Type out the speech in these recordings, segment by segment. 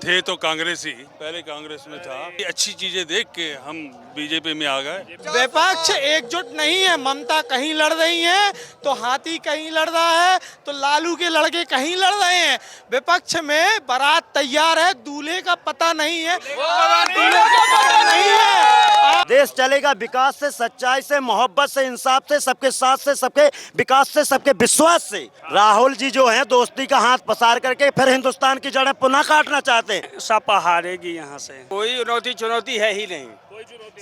थे तो कांग्रेस ही, पहले कांग्रेस में था। ये अच्छी चीजें देख के हम बीजेपी में आ गए। विपक्ष एकजुट नहीं है। ममता कहीं लड़ रही है तो हाथी कहीं लड़ रहा है तो लालू के लड़के कहीं लड़ रहे हैं। विपक्ष में बारात तैयार है, दूल्हे का पता नहीं है। दूल्हे का पता नहीं है। देश चलेगा विकास से, सच्चाई से, मोहब्बत से, इंसाफ से, सबके साथ से, सबके विकास से, सबके विश्वास से। राहुल जी जो हैं दोस्ती का हाथ पसार करके फिर हिंदुस्तान की जड़ें पुनः काटना चाहते हैं। सपा हारेगी यहाँ से। कोई चुनौती है ही नहीं,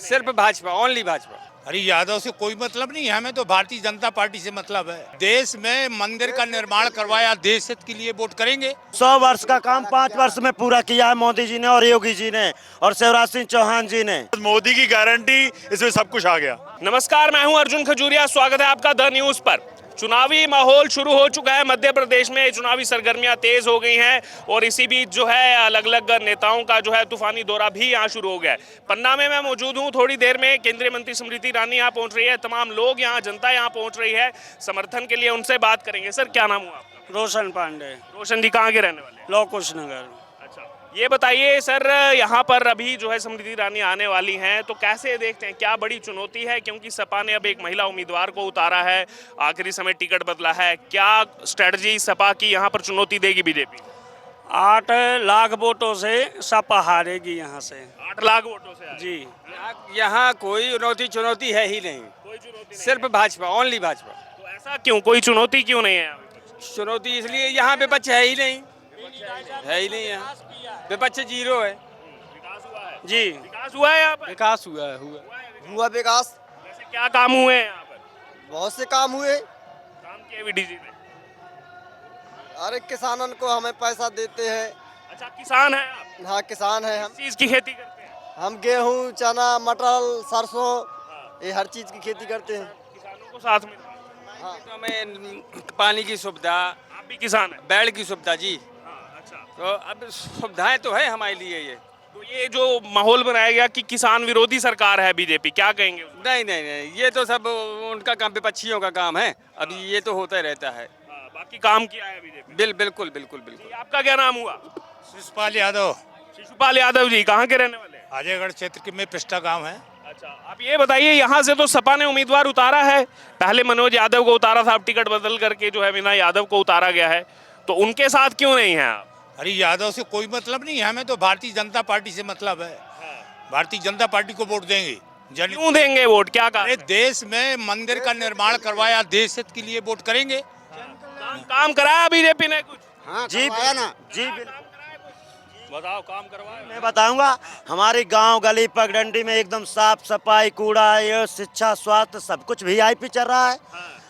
सिर्फ भाजपा, ओनली भाजपा। अरे यादव से कोई मतलब नहीं है, हमें तो भारतीय जनता पार्टी से मतलब है। देश में मंदिर का निर्माण करवाया, देश हित के लिए वोट करेंगे। 100 वर्ष का काम 5 वर्ष में पूरा किया है मोदी जी ने और योगी जी ने और शिवराज सिंह चौहान जी ने। मोदी की गारंटी, इसमें सब कुछ आ गया। नमस्कार, मैं हूं अर्जुन खजूरिया। स्वागत है आपका द न्यूज पर। चुनावी माहौल शुरू हो चुका है मध्य प्रदेश में। चुनावी सरगर्मियां तेज हो गई हैं और इसी बीच जो है अलग अलग नेताओं का जो है तूफानी दौरा भी यहां शुरू हो गया है। पन्ना में मैं मौजूद हूं। थोड़ी देर में केंद्रीय मंत्री स्मृति ईरानी यहां पहुंच रही है। तमाम लोग यहां, जनता यहां पहुंच रही है समर्थन के लिए। उनसे बात करेंगे। सर, क्या नाम हुआ आपका? रोशन पांडे। रोशन जी, कहाँ के रहने वाले? लौ कुश नगर। अच्छा, ये बताइए सर, यहाँ पर अभी जो है स्मृति ईरानी आने वाली हैं, तो कैसे देखते हैं, क्या बड़ी चुनौती है? क्योंकि सपा ने अब एक महिला उम्मीदवार को उतारा है, आखिरी समय टिकट बदला है। क्या स्ट्रेटजी सपा की यहाँ पर चुनौती देगी बीजेपी? 8 लाख वोटों से सपा हारेगी यहाँ से। 8 लाख वोटों से जी। यहाँ कोई चुनौती है ही नहीं, कोई चुनौती नहीं। सिर्फ भाजपा, ओनली भाजपा। तो ऐसा क्यों? कोई चुनौती क्यों नहीं है यहाँ पे? चुनौती इसलिए यहाँ विपक्ष है ही नहीं, यहाँ विपक्ष जीरो है। विकास हुआ है? जी, विकास हुआ है यहाँ पर? विकास हुआ विकास वैसे क्या काम हुए हैं यहाँ पर? बहुत से काम हुए। काम किए बीडीसी ने? अरे किसानों को हमें पैसा देते हैं। अच्छा, किसान है आप? हाँ, किसान है हम। किस चीज की खेती करते हैं? हम गेहूँ, चना, मटर, सरसों, ये हर चीज की खेती करते हैं। किसानों को साथ में? तो हमें पानी की सुविधा, आप भी किसान है? बेड की सुविधा जी। अच्छा, तो अब सुविधाएं तो है हमारे लिए ये। तो ये जो माहौल बनाया गया कि किसान विरोधी सरकार है बीजेपी, क्या कहेंगे उसमें? नहीं, ये तो सब उनका काम, विपक्षियों का काम है। अभी ये तो होता रहता है। बाकी काम किया है बीजेपी? बिल्कुल। आपका क्या नाम हुआ? शिशुपाल यादव। शिशुपाल यादव जी, कहाँ के रहने वाले हैं? अजयगढ़ क्षेत्र के में पिस्टा गांव है। अच्छा, आप ये बताइए, यहाँ से तो सपा ने उम्मीदवार उतारा है। पहले मनोज यादव को उतारा था, अब टिकट बदल करके जो है विनय यादव को उतारा गया है। तो उनके साथ क्यों नहीं है आप? अरे यादव से कोई मतलब नहीं है, हमें तो भारतीय जनता पार्टी से मतलब है। भारतीय जनता पार्टी को वोट देंगे। क्यों देंगे वोट? क्या अरे कारण? देश में मंदिर का निर्माण करवाया, देश हित के लिए वोट करेंगे। काम कराया बीजेपी ने कुछ? जी ना जी। बताओ, काम करवाया? मैं बताऊंगा, हमारे गांव गली पगडंडी में एकदम साफ सफाई, कूड़ा, ये शिक्षा, स्वास्थ्य सब कुछ वीआईपी चल रहा है।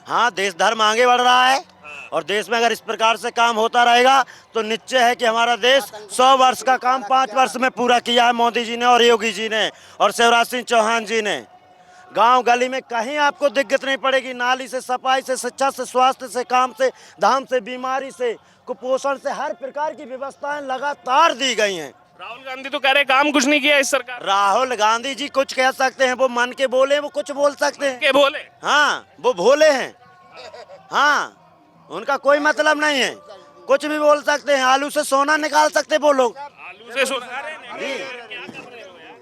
हाँ, देश धर्म आगे बढ़ रहा है और देश में अगर इस प्रकार से काम होता रहेगा तो निश्चय है कि हमारा देश 100 वर्ष का काम 5 वर्ष में पूरा किया है मोदी जी ने और योगी जी ने और शिवराज सिंह चौहान जी ने। गांव गली में कहीं आपको दिक्कत नहीं पड़ेगी। नाली से, सफाई से, शिक्षा से, स्वास्थ्य से, काम से, धाम से, बीमारी से, कुपोषण से, हर प्रकार की व्यवस्थाएं लगातार दी गई हैं। राहुल गांधी तो कह रहे काम कुछ नहीं किया इस सरकार। राहुल गांधी जी कुछ कह सकते हैं, वो मन के बोले, वो कुछ बोल सकते हैं। के बोले? हाँ, वो भोले हैं। हाँ, उनका कोई मतलब नहीं है, कुछ भी बोल सकते हैं। आलू से सोना निकाल सकते वो लोग। आलू से सोना?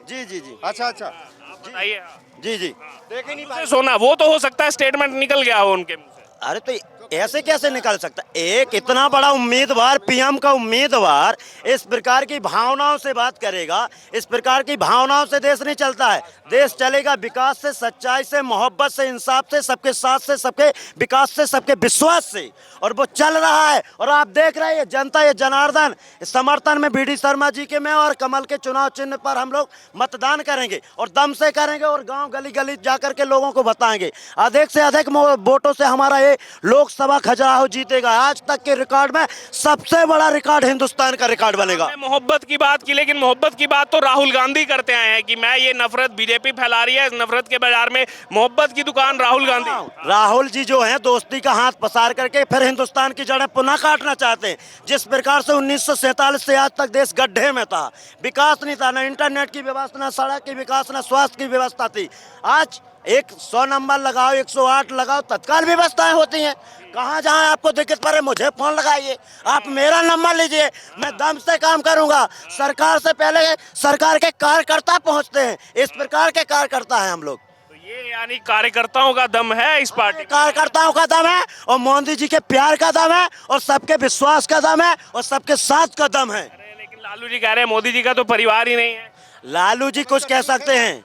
जी। अच्छा। आप बताइए। जी। आलू से सोना, वो तो हो सकता है स्टेटमेंट निकल गया हो उनके मुंह से। अरे तो ऐसे कैसे निकल सकता? एक इतना बड़ा उम्मीदवार, पीएम का उम्मीदवार इस प्रकार की भावनाओं से बात करेगा, इस प्रकार की भावनाओं से देश नहीं चलता है। देश चलेगा विकास से, सच्चाई से, मोहब्बत से, इंसाफ से, सबके साथ से, सबके विकास से, सबके विश्वास से। और वो चल रहा है और आप देख रहे हैं जनता, ये जनार्दन समर्थन में बीडी शर्मा जी के में और कमल के चुनाव चिन्ह पर हम लोग मतदान करेंगे और दम से करेंगे और गाँव गली गली जाकर के लोगों को बताएंगे। अधिक से अधिक वोटों से हमारा ये लोकसभा खजुराहो जीतेगा। आज तक के रिकॉर्ड में सबसे बड़ा रिकॉर्ड हिंदुस्तान का रिकॉर्ड बनेगा। मोहब्बत की बात की, लेकिन मोहब्बत की बात तो राहुल गांधी करते आए हैं कि मैं ये नफरत बीजेपी फैला रही है, नफरत के बाजार में मोहब्बत की दुकान राहुल गांधी। राहुल जी जो हैं दोस्ती का हाथ पसार करके फिर हिंदुस्तान की जड़ें पुनः काटना चाहते हैं। जिस प्रकार से 1947 से आज तक देश गड्ढे में था, विकास नहीं था, न इंटरनेट की व्यवस्था, न सड़क की विकास, न स्वास्थ्य की व्यवस्था थी। आज एक 100 नंबर लगाओ, 108 लगाओ, तत्काल व्यवस्थाएं होती हैं। कहाँ जहाँ आपको दिक्कत पड़े मुझे फोन लगाइए, आप मेरा नंबर लीजिए, मैं दम से काम करूंगा। सरकार से पहले सरकार के कार्यकर्ता पहुंचते हैं, इस प्रकार के कार्यकर्ता हैं हम लोग। तो ये यानी कार्यकर्ताओं का दम है इस पार्टी का। कार्यकर्ताओं का दम है और मोदी जी के प्यार का दम है और सबके विश्वास का दम है और सबके साथ का दम है। अरे लेकिन लालू जी कह रहे हैं मोदी जी का तो परिवार ही नहीं है। लालू जी कुछ कह सकते हैं,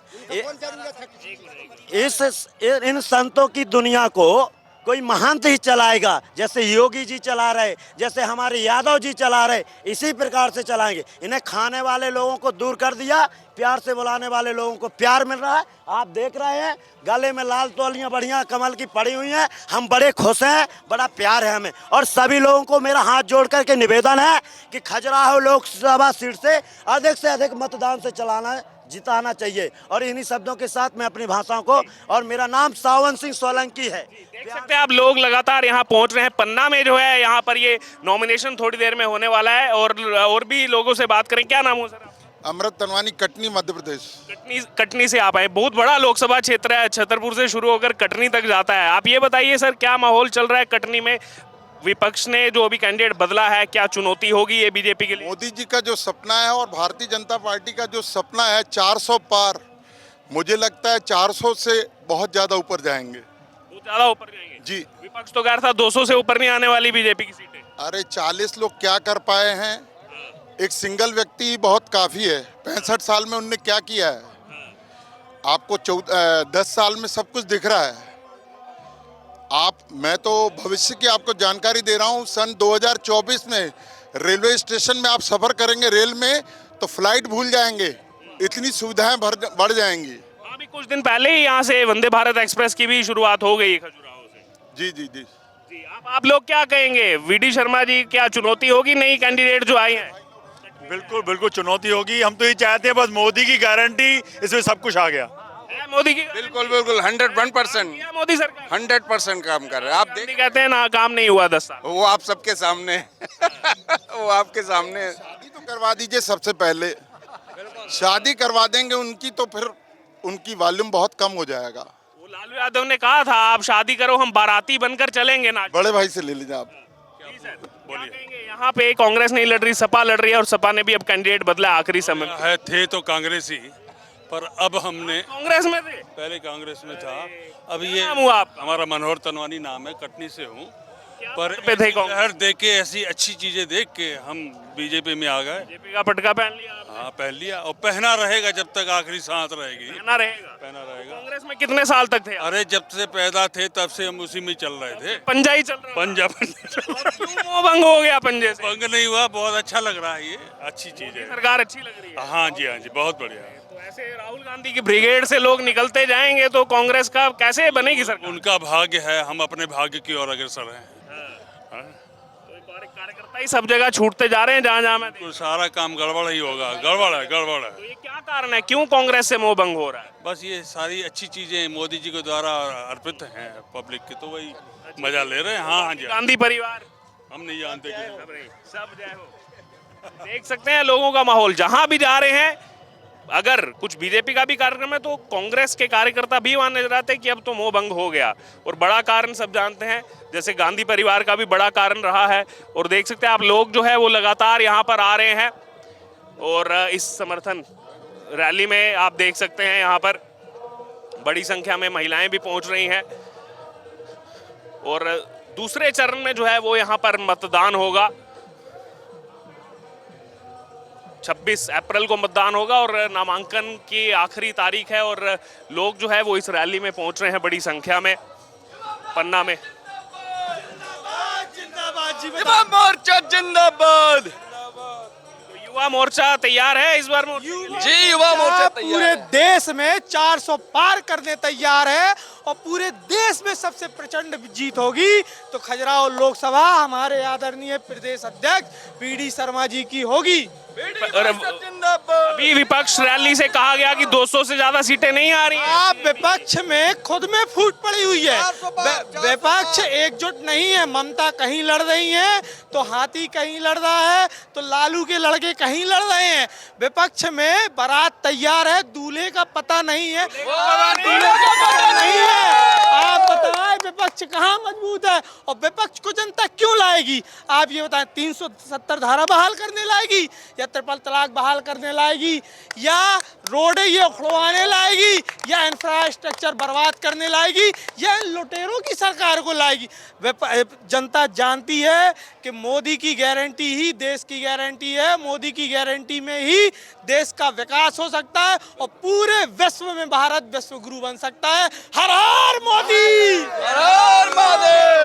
इन संतों की दुनिया को कोई महंत ही चलाएगा, जैसे योगी जी चला रहे, जैसे हमारे यादव जी चला रहे, इसी प्रकार से चलाएंगे। इन्हें खाने वाले लोगों को दूर कर दिया, प्यार से बुलाने वाले लोगों को प्यार मिल रहा है। आप देख रहे हैं गले में लाल तौलियां बढ़िया कमल की पड़ी हुई हैं, हम बड़े खुश हैं, बड़ा प्यार है हमें। और सभी लोगों को मेरा हाथ जोड़ करके निवेदन है कि खजुराहो लोकसभा सीट से अधिक मतदान से जिताना चाहिए। और इन्हीं शब्दों के साथ मैं अपनी भाषाओं को, और मेरा नाम सावन सिंह सोलंकी है। देख सकते हैं आप लोग लगातार यहाँ पहुंच रहे हैं। पन्ना में जो है यहाँ पर ये नॉमिनेशन थोड़ी देर में होने वाला है और भी लोगों से बात करें। क्या नाम हो सर? अमृत तनवानी, कटनी, मध्य प्रदेश। कटनी से आप आए। बहुत बड़ा लोकसभा क्षेत्र है, छतरपुर से शुरू होकर कटनी तक जाता है। आप ये बताइए सर, क्या माहौल चल रहा है कटनी में? विपक्ष ने जो अभी कैंडिडेट बदला है, क्या चुनौती होगी ये बीजेपी के लिए? मोदी जी का जो सपना है और भारतीय जनता पार्टी का जो सपना है 400 पार, मुझे लगता है 400 से बहुत ज्यादा ऊपर जाएंगे। बहुत ज्यादा ऊपर जाएंगे जी। विपक्ष तो कह रहा था 200 से ऊपर नहीं आने वाली बीजेपी की सीटें। अरे 40 लोग क्या कर पाए हैं? एक सिंगल व्यक्ति ही बहुत काफी है। 65 साल में उनने क्या किया है? आपको 10 साल में सब कुछ दिख रहा है। मैं तो भविष्य की आपको जानकारी दे रहा हूँ। सन 2024 में रेलवे स्टेशन में आप सफर करेंगे रेल में तो फ्लाइट भूल जाएंगे, इतनी सुविधाएं बढ़ जाएंगी। अभी कुछ दिन पहले ही यहाँ से वंदे भारत एक्सप्रेस की भी शुरुआत हो गई है खजुराहो से। जी जी जी जी। आप लोग क्या कहेंगे? वीडी शर्मा जी, क्या चुनौती होगी नई कैंडिडेट जो आई है? बिल्कुल बिल्कुल चुनौती होगी। हम तो ये चाहते हैं बस मोदी की गारंटी, इसमें सब कुछ आ गया। मोदी की बिल्कुल बिल्कुल 101%। मोदी सरकार 100% काम कर रहे हैं। आप मोदी कहते हैं ना काम नहीं हुआ 10 साल। वो आप सबके सामने वो आपके सामने। शादी तो करवा दीजिए सबसे पहले, शादी करवा देंगे उनकी तो फिर उनकी वॉल्यूम बहुत कम हो जाएगा। वो लालू यादव ने कहा था आप शादी करो, हम बाराती बनकर चलेंगे ना। बड़े भाई से ले लीजिए आप। बोलिए। यहाँ पे कांग्रेस नहीं लड़ रही, सपा लड़ रही है और सपा ने भी अब कैंडिडेट बदला आखिरी समय में। है थे तो कांग्रेस ही, पर अब हमने कांग्रेस में थे, पहले कांग्रेस में था। अब ये नाम हुआ आपका? हमारा मनोहर तनवानी नाम है, कटनी से हूँ। पर पे थे कांग्रेस? लहर देख के, ऐसी अच्छी चीजें देख के हम बीजेपी में आ गए। बीजेपी का पटका पहन लिया आपने? हाँ पहन लिया, और पहना रहेगा जब तक आखिरी सांस रहेगी। पहना रहेगा। पहना रहेगा। कांग्रेस में कितने साल तक थे? अरे जब से पैदा थे तब से हम उसी में चल रहे थे। पंजा ही चल रहा है। पंजा चल रहा है। क्यों मोह भंग हो गया पंजे से? भंग नहीं हुआ, बहुत अच्छा लग रहा है, ये अच्छी चीज है। सरकार अच्छी लग रही है। हाँ जी बहुत बढ़िया। तो ऐसे राहुल गांधी की ब्रिगेड से लोग निकलते जाएंगे तो कांग्रेस का कैसे बनेगी सरकार? उनका भाग्य है, हम अपने भाग्य की ओर अग्रसर हैं। कार्यकर्ता ही सब जगह छूटते जा रहे हैं जहाँ जहाँ मैं तो सारा काम गड़बड़ ही होगा। गड़बड़ है। तो ये क्या कारण है, क्यों कांग्रेस से मोह भंग हो रहा है? बस ये सारी अच्छी चीजें मोदी जी के द्वारा अर्पित हैं पब्लिक की, तो वही मजा ले रहे हैं। हाँ जी। गांधी परिवार हम नहीं जानते कि सब जय हो। देख सकते हैं लोगों का माहौल जहां भी जा रहे हैं। अगर कुछ बीजेपी का भी कार्यक्रम है तो कांग्रेस के कार्यकर्ता भी वहां नजर आते हैं कि अब तो मोह भंग हो गया। और बड़ा कारण सब जानते हैं, जैसे गांधी परिवार का भी बड़ा कारण रहा है। और देख सकते हैं आप लोग जो है वो लगातार यहाँ पर आ रहे हैं और इस समर्थन रैली में आप देख सकते हैं यहाँ पर बड़ी संख्या में महिलाएं भी पहुंच रही हैं। और दूसरे चरण में जो है वो यहाँ पर मतदान होगा। 26 अप्रैल को मतदान होगा और नामांकन की आखिरी तारीख है। और लोग जो है वो इस रैली में पहुंच रहे हैं बड़ी संख्या में पन्ना में। युवा मोर्चा जिंदाबाद। तो युवा मोर्चा तैयार है इस बार? जी युवा मोर्चा तैयार पूरे है। देश में 400 पार करने तैयार है और पूरे देश में सबसे प्रचंड जीत होगी तो खजुराहो लोकसभा हमारे आदरणीय प्रदेश अध्यक्ष वीडी शर्मा जी की होगी। और अभी विपक्ष रैली से कहा गया कि 200 से ज्यादा सीटें नहीं आ रही हैं। आप विपक्ष में खुद में फूट पड़ी हुई है। विपक्ष एकजुट नहीं है। ममता कहीं लड़ रही है तो हाथी कहीं लड़ रहा है तो लालू के लड़के कहीं लड़ रहे हैं। विपक्ष में बारात तैयार है, दूल्हे का पता नहीं है। दूल्हे का पता नहीं है। आप बताएं विपक्ष कहाँ मजबूत है और विपक्ष को जनता क्यों लाएगी? आप ये बताएं, 370 धारा बहाल करने लाएगी या ट्रिपल तलाक बहाल करने लाएगी या रोडें ये उखड़वाने लाएगी या इंफ्रास्ट्रक्चर बर्बाद करने लाएगी या इन लुटेरों की सरकार को लाएगी? जनता जानती है कि मोदी की गारंटी ही देश की गारंटी है। मोदी की गारंटी में ही देश का विकास हो सकता है और पूरे विश्व में भारत विश्व गुरु बन सकता है। हर हर मोदी, हर हर महादेव।